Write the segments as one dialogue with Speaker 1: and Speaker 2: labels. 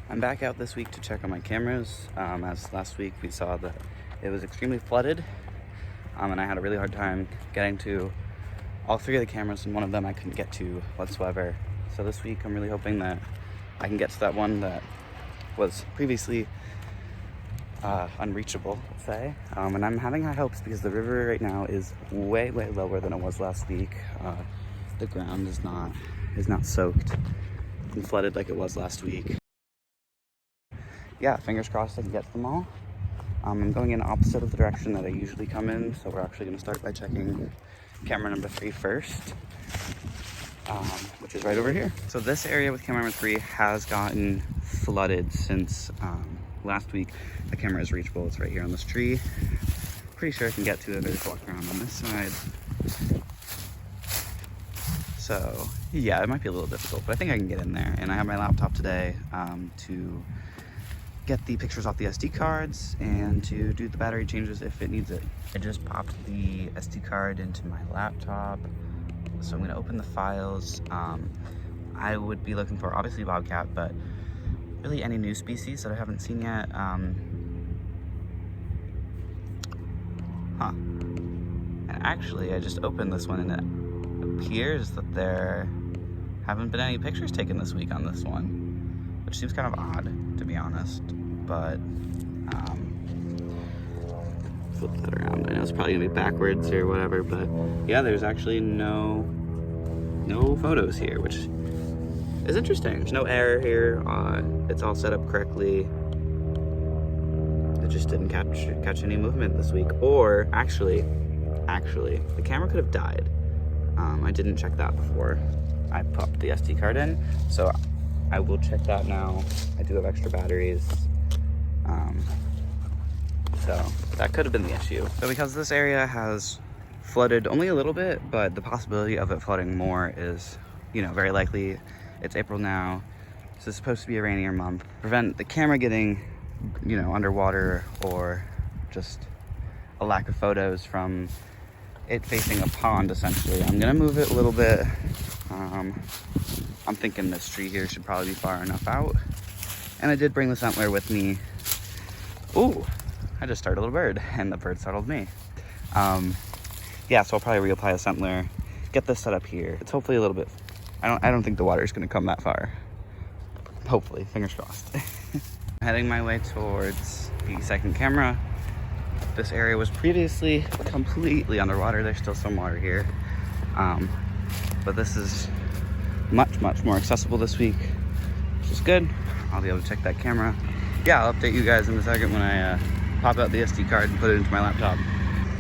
Speaker 1: I'm back out this week to check on my cameras. As last week we saw that it was extremely flooded, and I had a really hard time getting to all three of the cameras, and one of them I couldn't get to whatsoever. So this week I'm really hoping that I can get to that one that was previously unreachable, let's say. And I'm having high hopes because the river right now is way lower than it was last week. The ground is not soaked and flooded like it was last week. Yeah, fingers crossed I can get to them all. I'm going in opposite of the direction that I usually come in, so we're actually going to start by checking camera number 3 first, which is right over here. So this area with camera number 3 has gotten flooded since last week. The camera is reachable. It's right here on this tree. Pretty sure I can get to it. I just walk around on this side. So yeah, it might be a little difficult, but I think I can get in there. And I have my laptop today to get the pictures off the SD cards and to do the battery changes if it needs it. I just popped the SD card into my laptop, so I'm gonna open the files. I would be looking for obviously bobcat, but really any new species that I haven't seen yet. And actually I just opened this one and it appears that there haven't been any pictures taken this week on this one, which seems kind of odd, to be honest. But flip that around. I know it's probably gonna be backwards or whatever, but yeah, there's actually no photos here, which is interesting. There's no error here. It's all set up correctly. It just didn't catch any movement this week. Or actually, the camera could have died. I didn't check that before I popped the SD card in, so I will check that now. I do have extra batteries. So that could have been the issue. So because this area has flooded only a little bit, but the possibility of it flooding more is, very likely. It's April now. This is supposed to be a rainier month. Prevent the camera getting, underwater or just a lack of photos from it facing a pond, essentially. I'm gonna move it a little bit. I'm thinking this tree here should probably be far enough out. And I did bring the Sentler with me. Ooh, I just started a little bird and the bird startled me. Yeah, so I'll probably reapply the Sentler, get this set up here. It's hopefully a little bit, I don't think the water is gonna come that far. Hopefully, fingers crossed. I'm heading my way towards the second camera. This area was previously completely underwater. There's still some water here. But this is much more accessible this week, which is good. I'll be able to check that camera. Yeah, I'll update you guys in a second when I pop out the SD card and put it into my laptop.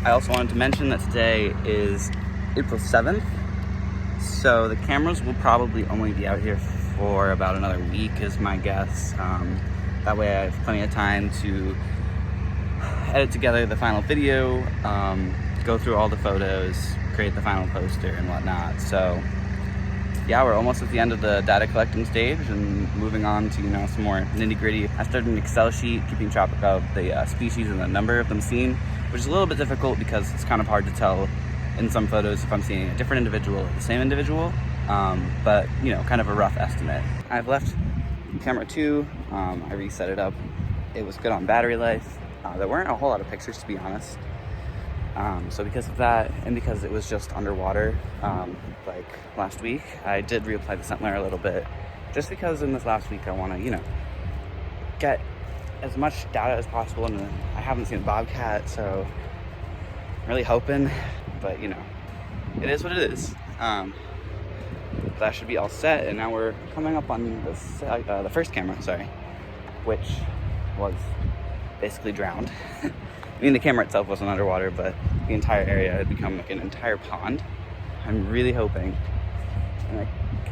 Speaker 1: I also wanted to mention that today is April 7th. So the cameras will probably only be out here for about another week is my guess. That way I have plenty of time to edit together the final video, go through all the photos, create the final poster and whatnot. So yeah, we're almost at the end of the data collecting stage and moving on to, some more nitty gritty. I started an Excel sheet keeping track of the species and the number of them seen, which is a little bit difficult because it's kind of hard to tell in some photos if I'm seeing a different individual or the same individual, but kind of a rough estimate. I've left camera 2, I reset it up. It was good on battery life. There weren't a whole lot of pictures, to be honest. So because of that, and because it was just underwater, like last week, I did reapply the Sentler a little bit, just because in this last week I want to, get as much data as possible, and I haven't seen a bobcat, so I'm really hoping, but it is what it is. That should be all set, and now we're coming up on the first camera, which was basically drowned. I mean, the camera itself wasn't underwater, but the entire area had become like an entire pond. I'm really hoping, and I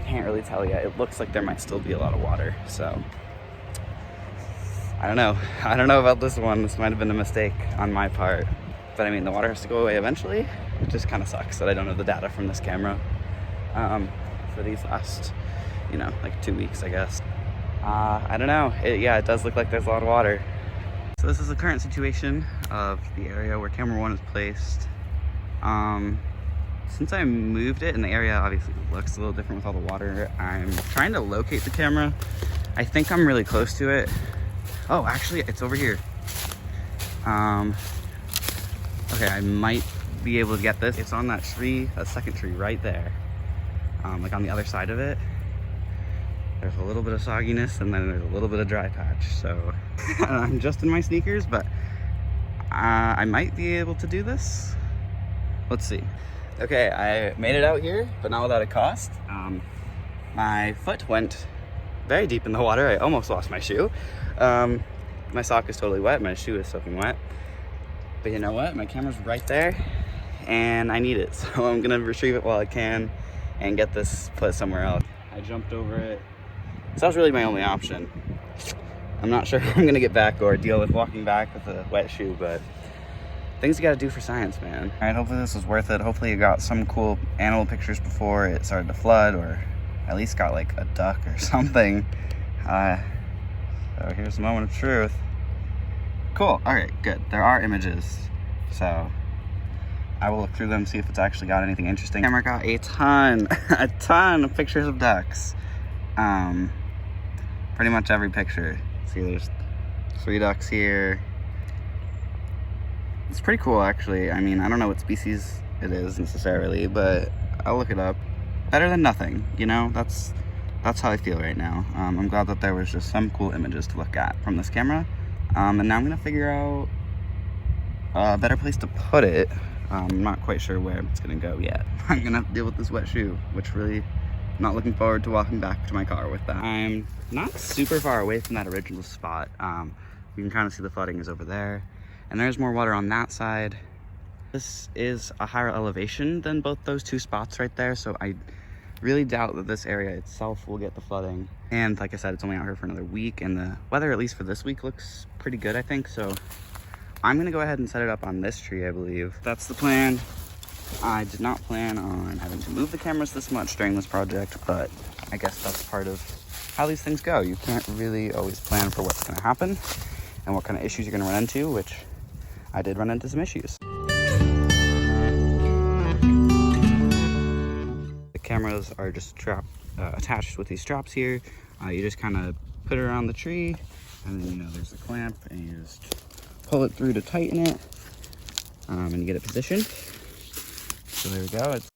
Speaker 1: can't really tell yet. It looks like there might still be a lot of water, so I don't know. I don't know about this one. This might have been a mistake on my part, but I mean, the water has to go away eventually. It just kind of sucks that I don't have the data from this camera for these last, like 2 weeks, I guess. I don't know. It does look like there's a lot of water. So this is the current situation of the area where camera 1 is placed. Since I moved it, and the area obviously looks a little different with all the water, I'm trying to locate the camera. I think I'm really close to it. Oh, actually, it's over here. Okay, I might be able to get this. It's on that tree, a second tree right there. Like on the other side of it. There's a little bit of sogginess and then there's a little bit of dry patch. So I'm just in my sneakers, but I might be able to do this. Let's see. Okay, I made it out here, but not without a cost. My foot went very deep in the water. I almost lost my shoe. My sock is totally wet. My shoe is soaking wet. But you know what? My camera's right there and I need it. So I'm gonna retrieve it while I can and get this put somewhere else. I jumped over it. So that was really my only option. I'm not sure if I'm gonna get back or deal with walking back with a wet shoe, but things you gotta do for science, man. All right, hopefully this was worth it. Hopefully you got some cool animal pictures before it started to flood, or at least got like a duck or something. So here's the moment of truth. Cool, all right, good. There are images, so I will look through them, see if it's actually got anything interesting. The camera got a ton of pictures of ducks. Pretty much every picture. See, there's 3 ducks here. It's pretty cool, actually. I mean, I don't know what species it is necessarily, but I'll look it up. Better than nothing, you know? That's how I feel right now. I'm glad that there was just some cool images to look at from this camera. And now I'm gonna figure out a better place to put it. I'm not quite sure where it's gonna go yet. I'm gonna have to deal with this wet shoe, which really not looking forward to walking back to my car with that. I'm not super far away from that original spot. You can kind of see the flooding is over there, and there's more water on that side. This is a higher elevation than both those 2 spots right there, so I really doubt that this area itself will get the flooding. And like I said, it's only out here for another week, and the weather, at least for this week, looks pretty good, I think. So I'm gonna go ahead and set it up on this tree, I believe. That's the plan. I did not plan on having to move the cameras this much during this project, but I guess that's part of how these things go. You can't really always plan for what's gonna happen and what kind of issues you're gonna run into, which I did run into some issues. The cameras are just attached with these straps here. You just kind of put it around the tree, and then, you know, there's a clamp, and you just pull it through to tighten it, and you get it positioned. So there we go. It's